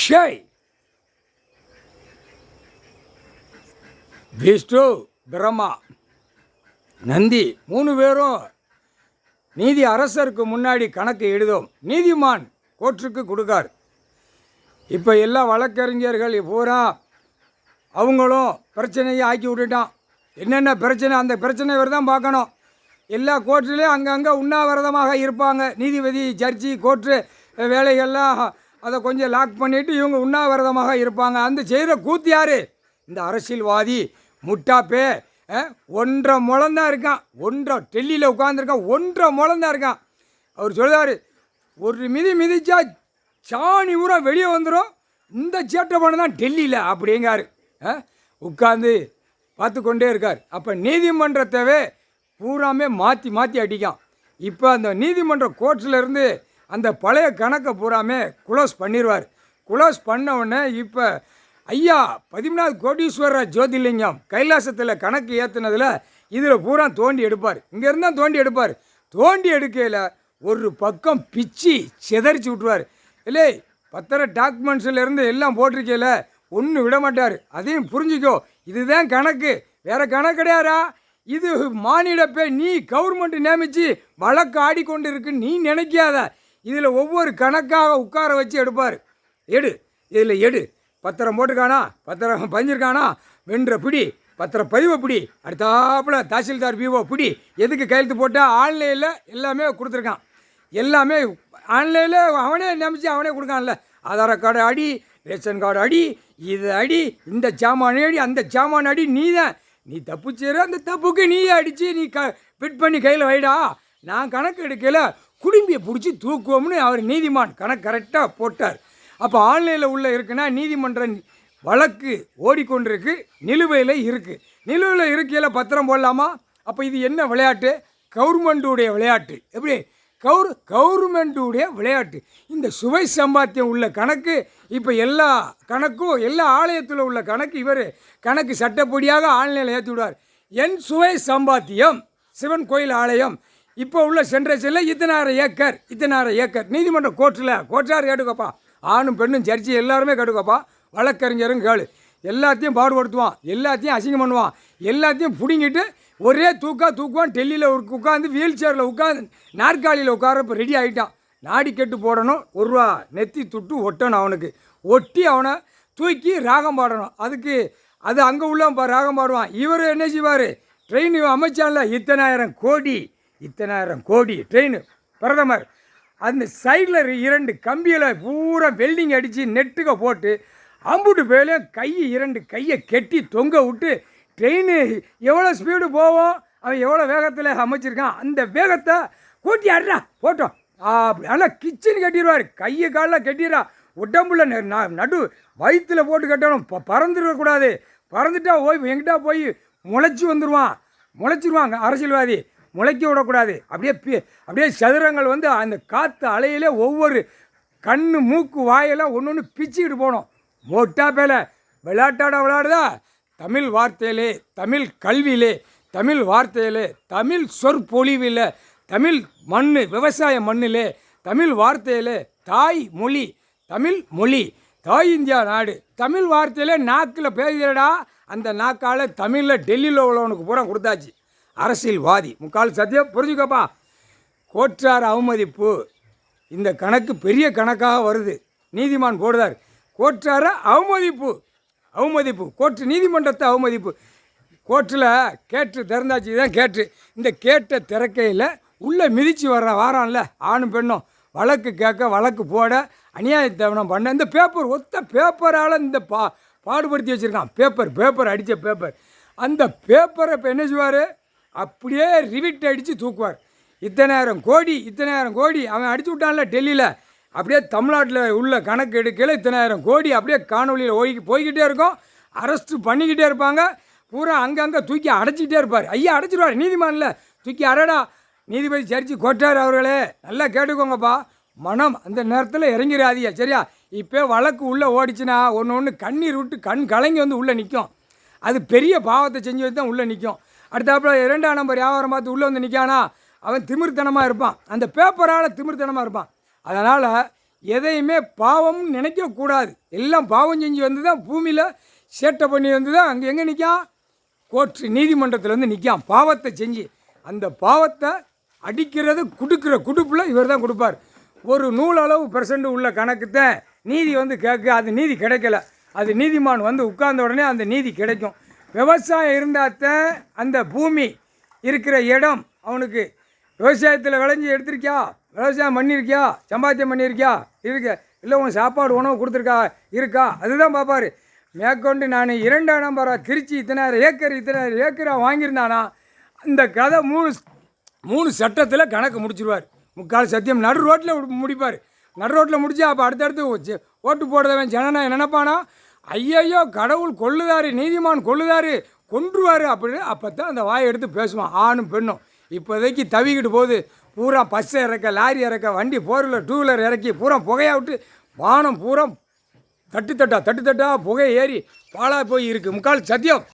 ஷேய் விஷ்ணு பிரம்மா நந்தி 3 பேரும் நீதி அரசருக்கு முன்னாடி கணக்கு எழுதும். நீதிமான் கோர்ட்டுக்கு கொடுக்கார். இப்போ எல்லா வழக்கறிஞர்கள் பூரா அவங்களும் பிரச்சனையை ஆக்கி விட்டுட்டான். என்னென்ன பிரச்சனை, அந்த பிரச்சனை இவர் தான் பார்க்கணும். எல்லா கோர்ட்டுலேயும் அங்கங்கே உண்ணாவிரதமாக இருப்பாங்க. நீதிபதி, ஜட்ஜி, கோர்ட்டு வேலைகள்லாம் அதை கொஞ்சம் லாக் பண்ணிவிட்டு இவங்க உண்ணாவிரதமாக இருப்பாங்க. அந்த செய்கிற கூத்து யார்? இந்த அரசியல்வாதி முட்டாப்பே 1.5 முழந்தான் இருக்கான். டெல்லியில் உட்காந்துருக்கான். 1.5 முழந்தான் இருக்கான். அவர் சொல்கிறார், ஒரு மிதிச்சா சாணி ஊரா வெளியே வந்துடும். இந்த சேட்டை பண்ண தான் டெல்லியில் அப்படிங்காரு. உட்காந்து பார்த்து கொண்டே இருக்கார். அப்போ நீதிமன்றத்தவே பூராமே மாற்றி மாற்றி அடிக்கான். இப்போ அந்த நீதிமன்ற கோர்ட்லேருந்து அந்த பழைய கணக்கை பூராமே குளோஸ் பண்ணிடுவார். குளோஸ் பண்ண உடனே இப்போ ஐயா 13வது கோடீஸ்வரர் ஜோதிலிங்கம் கைலாசத்தில் கணக்கு ஏற்றுனதில் இதில் பூரா தோண்டி எடுப்பார். இங்கேருந்து தான் தோண்டி எடுப்பார். தோண்டி எடுக்கையில் ஒரு பக்கம் பிச்சு சிதறிச்சு விட்ருவார். இல்லை, பத்திர டாக்குமெண்ட்ஸ்லேருந்து எல்லாம் போட்டிருக்கையில் ஒன்றும் விட மாட்டார். அதையும் புரிஞ்சிக்கோ, இதுதான் கணக்கு, வேறு கணக்கு கிடையாதா? இது மானிடப்பே நீ கவர்மெண்ட் நியமித்து வழக்கு ஆடிக்கொண்டு இருக்குன்னு நீ நினைக்காத. இதில் ஒவ்வொரு கணக்காக உட்கார வச்சு எடுப்பார். இதில் எடு, பத்திரம் போட்டிருக்கானா, பத்திரம் பதிஞ்சிருக்கானா, வென்ற பிடி, பத்திர பதிவை பிடி, அடுத்தாப்புல தாசில்தார் பிஓ பிடி, எதுக்கு கையெழுத்து போட்டால் ஆன்லைனில் எல்லாமே கொடுத்துருக்கான். எல்லாமே ஆன்லைனில் அவனே நியமித்து அவனே கொடுக்கான்ல. ஆதார கார்டு அடி, ரேஷன் கார்டு அடி, இது அடி, இந்த சாமான் அடி, அந்த சாமான் அடி, நீ தான் நீ தப்பு செய்கிற, அந்த தப்புக்கு நீயே அடித்து நீ ஃபிட் பண்ணி கையில் வைடா. நான் கணக்கு எடுக்கல, குடும்பியை பிடிச்சி தூக்குவோம்னு அவர் நீதிமான் கணக்கு கரெக்டாக போட்டார். அப்போ ஆன்லைனில் உள்ள இருக்குன்னா நீதிமன்ற வழக்கு ஓடிக்கொண்டிருக்கு, நிலுவையில் இருக்குது. நிலுவையில் இருக்கையில் பத்திரம் போடலாமா? அப்போ இது என்ன விளையாட்டு? கவர்மெண்ட்டுடைய விளையாட்டு. எப்படி? கவர்மெண்ட்டுடைய விளையாட்டு. இந்த சுவை சம்பாத்தியம் உள்ள கணக்கு இப்போ எல்லா கணக்கும் எல்லா ஆலயத்தில் உள்ள கணக்கு இவர் கணக்கு சட்டப்படியாக ஆன்லைனில் ஏற்றி விடுவார். என் சுவை சம்பாத்தியம் சிவன் கோயில் ஆலயம் இப்போ உள்ள சென்ட்ரேஷனில் இத்தனாயிரம் ஏக்கர் நீதிமன்ற கோர்ட்டார் கேட்டுக்கப்பா. ஆணும் பெண்ணும் ஜட்ஜி எல்லாருமே கேட்டுக்கப்பா. வழக்கறிஞரும் கேளு. எல்லாத்தையும் பாடுபடுத்துவான், எல்லாத்தையும் அசிங்கம் பண்ணுவான், எல்லாத்தையும் பிடிங்கிட்டு ஒரே தூக்குவான். டெல்லியில் உட்காந்து வீல் சேரில் உட்காந்து நாற்காலியில் உட்கார இப்போ ரெடி ஆகிட்டான். நாடி கெட்டு போடணும், 1 ரூபா நெத்தி துட்டு ஒட்டணும், அவனுக்கு ஒட்டி அவனை தூக்கி ராகம் பாடணும். அது அங்கே உள்ள ராகம் பாடுவான். இவர் என்ன செய்வார்? ட்ரெயின் அமைச்சான்ல, இத்தனாயிரம் கோடி ட்ரெயின் பிரதமர். அந்த சைடில் 2 கம்பியில் பூரா வெல்டிங் அடித்து நெட்டுக்க போட்டு அம்புட்டு பேலையும் 2 கையை கெட்டி தொங்க விட்டு ட்ரெயின் எவ்வளோ ஸ்பீடு போவோம், அவன் எவ்வளோ வேகத்தில் அமைச்சிருக்கான், அந்த வேகத்தை கூட்டி ஆடுறா போட்டோம் அப்படி. ஆனால் கிச்சன் கட்டிடுவார், கையை காலில் கட்டிடுறா, உடம்புல நடு வயிற்றில் போட்டு கட்டணும். பறந்துடக்கூடாது. பறந்துட்டா எங்கிட்டா போய் முளைச்சிருவாங்க அரசியல்வாதி. முளைக்க விடக்கூடாது. அப்படியே சதுரங்கள் வந்து அந்த காற்று அலையிலே ஒவ்வொரு கண்ணு மூக்கு வாயெல்லாம் ஒன்று பிச்சுக்கிட்டு போகணும். மொட்டா பேலை விளையாடுதா? தமிழ் வார்த்தையிலே, தமிழ் கல்வியிலே, தமிழ் வார்த்தையிலே, தமிழ் சொற்பொழிவில், தமிழ் மண் விவசாய மண்ணிலே, தமிழ் வார்த்தையிலே, தாய் மொழி, தமிழ் மொழி, தாய் இந்தியா நாடு, தமிழ் வார்த்தையிலே நாக்கில் பேசுகிறடா. அந்த நாக்கால் தமிழில் டெல்லியில் உள்ளவனுக்கு பூரா கொடுத்தாச்சு. அரசியல்வாதி முக்கால் சத்தியம் புரிஞ்சுக்கப்பா. கோர்ட்டார் அவமதிப்பு இந்த கணக்கு பெரிய கணக்காக வருது. நீதிமான் போடுதார், கோர்ட்டார அவமதிப்பு கோர்ட்டு நீதிமன்றத்தை அவமதிப்பு. கோர்ட்டில் கேட்டு திறந்தாச்சு. தான் இந்த கேட்டை திறக்கையில் உள்ளே மிதித்து வாரான்ல ஆணும் பெண்ணும் வழக்கு கேட்க, வழக்கு போட, அநியாயத்தவனம் பண்ண, இந்த ஒத்த பேப்பரால் இந்த பாடுபடுத்தி வச்சுருக்கான். பேப்பர் அடித்த பேப்பர். அந்த பேப்பரை இப்போ என்ன செய்வார்? அப்படியே ரிவிட் அடித்து தூக்குவார். இத்தனாயிரம் கோடி அவன் அடிச்சு விட்டான்ல டெல்லியில். அப்படியே தமிழ்நாட்டில் உள்ள கணக்கு எடுக்கல 1000 கோடி அப்படியே காணொலியில் போய்கிட்டே இருக்கும். அரெஸ்ட்டு பண்ணிக்கிட்டே இருப்பாங்க. பூரா அங்கங்கே தூக்கி அடைச்சிக்கிட்டே இருப்பார். ஐயா அடைச்சிடுவார். நீதிமானில் தூக்கி அடடா. நீதிபதி ஜட்ஜி கோட்டார் அவர்களே, நல்லா கேட்டுக்கோங்கப்பா. மனம் அந்த நேரத்தில் இறங்கிறாதியா, சரியா? இப்போ வழக்கு உள்ளே ஓடிச்சுன்னா ஒன்று கண்ணீர் விட்டு கண் கலங்கி வந்து உள்ளே நிற்கும். அது பெரிய பாவத்தை செஞ்சு வச்சு தான் உள்ளே நிற்கும். அடுத்தாப்புல 2ஆம் நம்பர் வியாபாரம் பார்த்து உள்ளே வந்து நிற்கானா, அவன் திமிர்த்தனமாக இருப்பான். அந்த பேப்பரால் திமிர்த்தனமாக இருப்பான். அதனால் எதையுமே பாவம்னு நினைக்கக்கூடாது. எல்லாம் பாவம் செஞ்சு வந்து தான் பூமியில் சேட்டை பண்ணி வந்து தான் அங்கே எங்கே நிற்கான், கோர்ட்டு நீதிமன்றத்தில் வந்து நிற்கான். பாவத்தை செஞ்சு அந்த பாவத்தை அடிக்கிறது கொடுக்குற குடுப்பில் இவர் தான் கொடுப்பார். ஒரு நூலளவு பெர்சன்ட் உள்ள கணக்கு தான் நீதி வந்து கேட்க, அது நீதி கிடைக்கல. அது நீதிமான் வந்து உட்கார்ந்த உடனே அந்த நீதி கிடைக்கும். விவசாயம் இருந்தால்தான் அந்த பூமி இருக்கிற இடம் அவனுக்கு. விவசாயத்தில் விளைஞ்சி எடுத்திருக்கியா, விவசாயம் பண்ணியிருக்கியா, சம்பாத்தியம் பண்ணியிருக்கியா, இருக்க இல்லை உன் சாப்பாடு உணவு கொடுத்துருக்கா இருக்கா, அதுதான் பார்ப்பார். மேற்கொண்டு நான் 2ஆம் நம்பரா திருச்சி இத்தனாயிரம் ஏக்கராக வாங்கியிருந்தானா அந்த கதை மூணு சட்டத்தில் கணக்கு முடிச்சிருவார். முக்கால் சத்தியம் நடு ரோட்டில் முடிப்பார். நடு ரோட்டில் முடிச்சு அப்போ அடுத்தடுத்து ஓட்டு போடுறவன் ஜனநாயகம் நினைப்பானா, ஐயையோ கடவுள் கொள்ளுதாரு, நீதிமான் கொள்ளுதாரு, கொன்றுவார் அப்படின்னு. அப்போ தான் அந்த வாயை எடுத்து பேசுவான் ஆணும் பெண்ணும். இப்போதைக்கு தவிக்கிட்டு போகுது, பூரா பஸ்ஸை இறக்க, லாரி இறக்க, வண்டி 4 டூ வீலர் இறக்கி பூரா புகையா விட்டு வானம் பூரா தட்டு தட்டா புகை ஏறி பாழாக போய் இருக்குது. முக்கால் சத்தியம்.